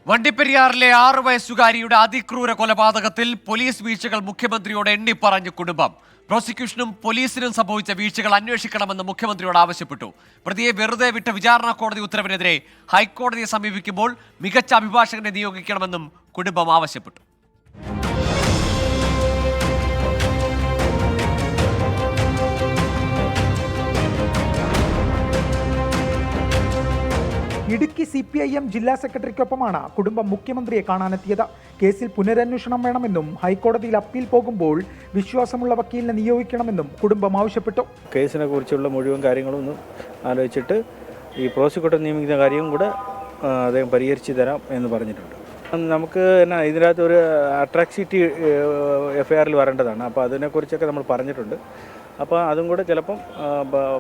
വണ്ടിപ്പെരിയാറിലെ 6 വയസ്സുകാരിയുടെ അതിക്രൂര കൊലപാതകത്തിൽ പോലീസ് വീഴ്ചകൾ മുഖ്യമന്ത്രിയോട് എണ്ണിപ്പറഞ്ഞു കുടുംബം. പ്രോസിക്യൂഷനും പോലീസിനും സംഭവിച്ച വീഴ്ചകൾ അന്വേഷിക്കണമെന്ന് മുഖ്യമന്ത്രിയോട് ആവശ്യപ്പെട്ടു. പ്രതിയെ വെറുതെ വിട്ട വിചാരണ കോടതി ഉത്തരവിനെതിരെ ഹൈക്കോടതിയെ സമീപിക്കുമ്പോൾ മികച്ച അഭിഭാഷകനെ നിയോഗിക്കണമെന്നും കുടുംബം ആവശ്യപ്പെട്ടു. ഇടുക്കി CPIM ജില്ലാ സെക്രട്ടറിക്കൊപ്പമാണ് കുടുംബം മുഖ്യമന്ത്രിയെ കാണാനെത്തിയത്. കേസിൽ പുനരന്വേഷണം വേണമെന്നും ഹൈക്കോടതിയിൽ അപ്പീൽ പോകുമ്പോൾ വിശ്വാസമുള്ള വക്കീലിനെ നിയോഗിക്കണമെന്നും കുടുംബം ആവശ്യപ്പെട്ടു. കേസിനെ കുറിച്ചുള്ള മുഴുവൻ കാര്യങ്ങളും ഒന്ന് ആലോചിച്ചിട്ട് ഈ പ്രോസിക്യൂട്ടർ നിയമിക്കുന്ന കാര്യവും കൂടെ അദ്ദേഹം പരിഹരിച്ചു തരാം എന്ന് പറഞ്ഞിട്ടുണ്ട്. നമുക്ക് ഇതിനകത്ത് ഒരു അട്രാക്സിറ്റി FIR വരേണ്ടതാണ്. അപ്പോൾ അതിനെക്കുറിച്ചൊക്കെ നമ്മൾ പറഞ്ഞിട്ടുണ്ട്. അപ്പോൾ അതും കൂടെ ചിലപ്പം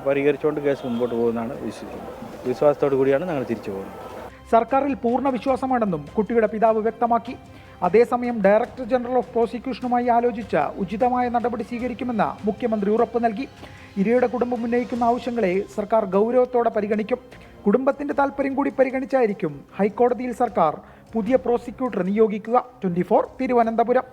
പരിഹരിച്ചുകൊണ്ട് കേസ് മുമ്പോട്ട് പോകുന്നതാണ് വിശ്വാസത്തോടു കൂടിയാണ് ഞങ്ങൾ തിരിച്ചു പോകുന്നത്. സർക്കാരിൽ പൂർണ്ണ വിശ്വാസമാണെന്നും കുട്ടിയുടെ പിതാവ് വ്യക്തമാക്കി. അതേസമയം ഡയറക്ടർ ജനറൽ ഓഫ് പ്രോസിക്യൂഷനുമായി ആലോചിച്ച് ഉചിതമായ നടപടി സ്വീകരിക്കുമെന്ന് മുഖ്യമന്ത്രി ഉറപ്പ് നൽകി. ഇരയുടെ കുടുംബം ഉന്നയിക്കുന്ന ആവശ്യങ്ങളെ സർക്കാർ ഗൗരവത്തോടെ പരിഗണിക്കും. കുടുംബത്തിന്റെ താൽപ്പര്യം കൂടി പരിഗണിച്ചായിരിക്കും ഹൈക്കോടതിയിൽ സർക്കാർ പുതിയ പ്രോസിക്യൂട്ടർ നിയോഗിക്കുക. 24 തിരുവനന്തപുരം.